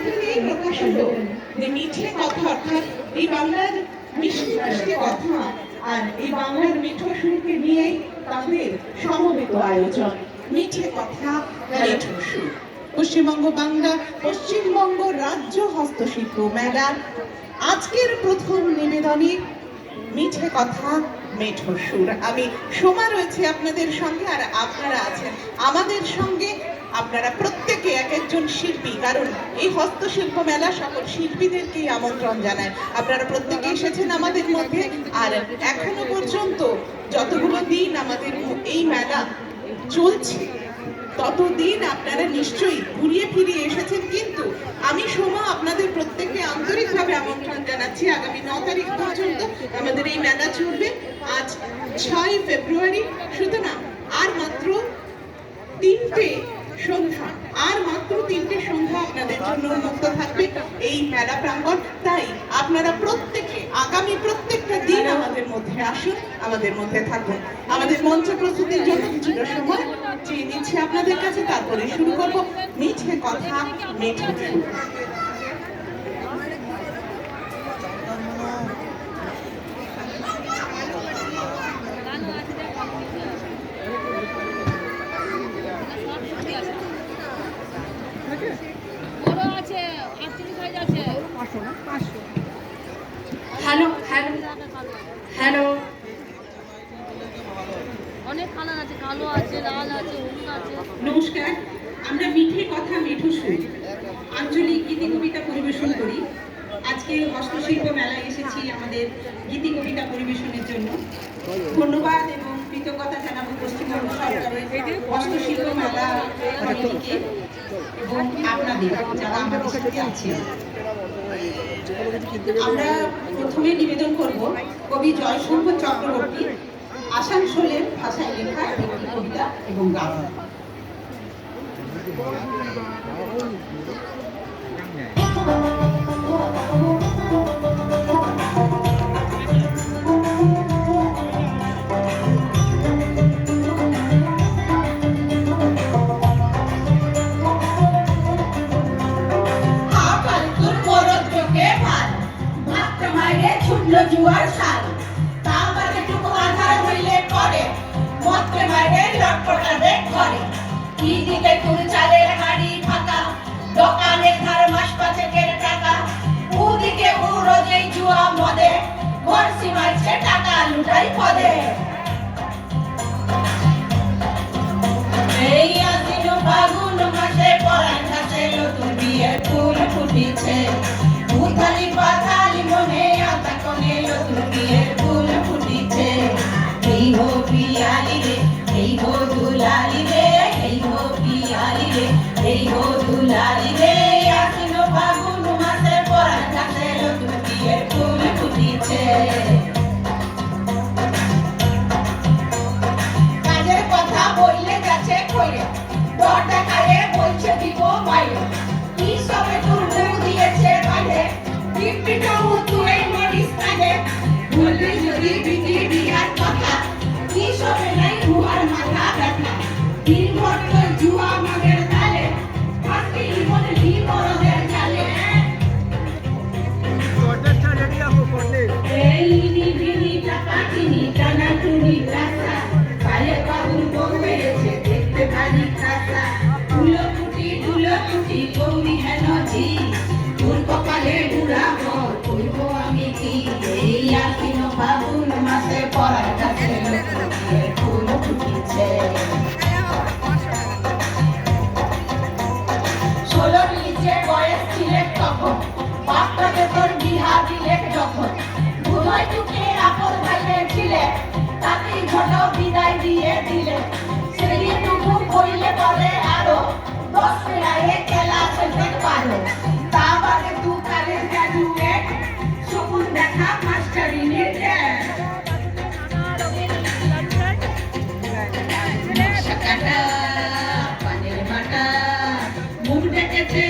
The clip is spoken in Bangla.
থেকেই প্রকাশ হলো যে মিঠে কথা, অর্থাৎ এই বাংলার মিষ্টি মিষ্টি কথা আর এই বাংলার মিঠো সুরকে নিয়েই তাদের সমবেত আয়োজন। মিঠে কথা, মিঠো সুর। পশ্চিমবঙ্গ বাংলা পশ্চিমবঙ্গ রাজ্য হস্তশিল্প মেলার আজকের প্রথম নিবেদনে মিঠে কথা, মিঠো সুর। আমি সোমা রয়েছে আপনাদের সঙ্গে, আর আপনারা আছেন আমাদের সঙ্গে। আপনারা প্রত্যেকে এক একজন শিল্পী, কারণ এই হস্তশিল্প মেলা সকল শিল্পীদেরকেই আমন্ত্রণ জানায়। আপনারা প্রত্যেকে এসেছেন আমাদের মধ্যে, আর এখনো পর্যন্ত যতগুলো দিন আমাদের এই মেলা চলছে ততদিন আপনারা নিশ্চয়ই ঘুরিয়ে ফিরিয়ে এসেছেন। কিন্তু আমি সোমা আপনাদের প্রত্যেককে আন্তরিকভাবে আমন্ত্রণ জানাচ্ছি। আগামী 9 তারিখ পর্যন্ত আমাদের এই মেলা চলবে। আজ 6 ফেব্রুয়ারি, সুতরাং আর মাত্র 3টে সন্ধ্যা, আপনাদের জন্য উন্মুক্ত থাকবে এই মেলা প্রাঙ্গণ। তাই আপনারা প্রত্যেকে আগামী প্রত্যেকটা দিন আমাদের মধ্যে আসুন, আমাদের মধ্যে থাকুন। আমাদের মঞ্চ প্রস্তুতির জন্য কিছুটা সময় চেয়ে নিচ্ছি আপনাদের কাছে, তারপরে শুরু করব মিঠে কথা, মিঠে সুর। হ্যালো হ্যালো হ্যালো, অনেক কালার আছে, কালো আছে, লাল আছে, হলুদ আছে। নমস্কার। আমরা মিঠে কথা, মিঠো সুর আঞ্চলিক গীতি কবিতা পরিবেশন করি। আজকে হস্তশিল্প মেলায় এসেছি আমাদের গীতি কবিতা পরিবেশনের জন্য। ধন্যবাদ এবং কৃতজ্ঞতা জানাবো পশ্চিমবঙ্গ সরকারের হস্তশিল্প মেলা কমিটিকে এবং আপনাদের যারা আমাদের সাথে আছেন। আমরা প্রথমে নিবেদন করব কবি জয়শঙ্কর চক্রবর্তী আসানসোলের ভাষায় লেখা একটি কবিতা এবং গান। জুয়ার সাল তারপরে টুকু আধার হইলে পরে মতকে বাইরে লটপটাবে ঘরে কি দিকে তুল চালের হাড়ি ফাঁকা দোকানের ধার মাস পাঁচেকের টাকা ওদিকে ও রোজেই জুয়া মদে ঘর সীমাইছে টাকা লুটাই পদে এই আদিন ফাগুন মাসে পরাণ ঘাসে নতুন বিয়ের ফুল ফুটিছে উথালি পাথালি মনে আতা কোণে নতুন বিয়ের ফুল ফুটিছে এই হো পিয়ালি রে এই হো দুলালি রে এই হো পিয়ালি রে এই হো দুলালি রে আশ্বিন ফাগুন মাসে পরাণ ঘাসে নতুন বিয়ের ফুল ফুটিছে কাজের কথা বললে যাচ্ছে কইরে ডর দেখালে বলছে দিব বাইরে কি সবে তোর মুখ দিয়েছে বাইরে টিপটিটাও তুই মরিস কাজে বললি যদি বিধি বিয়ার কথা কি সবে নাই হুয়ার মাথা ব্যথা দিন ভর তোর জুয়া মাগের তালে আজকে মনে লি বড়দের জালে এই নিবিনি টাকা কিনি টানা টুনি টাকা কালে বাবুর বউ বেড়েছে দেখতে ভারী খাসা ফুলো ফুটি গৌরী হেন ঝি তোর কপালে বুড়া ঘর করবো আমি কি এই আশ্বিন ফাগুন মাসে পরার কাছে ফুল ফুটিছে 16 নিচে বয়স ছিলে তখন বাপটাকে তোর বিহা দিলে যখন ভুলয় টুকে আপন ভাইলে ছিলে তাকেই ছোট বিদায় দিয়ে দিলে সেইটুকু বইলে বলে আরো 10 পেলায় খেলা খেলতে পারো তা বাদে দু কালের গ্রাজুয়েট শকুন দেখা মাস্টারিনের কাটা পানের মাটা মুখ ডেকেছে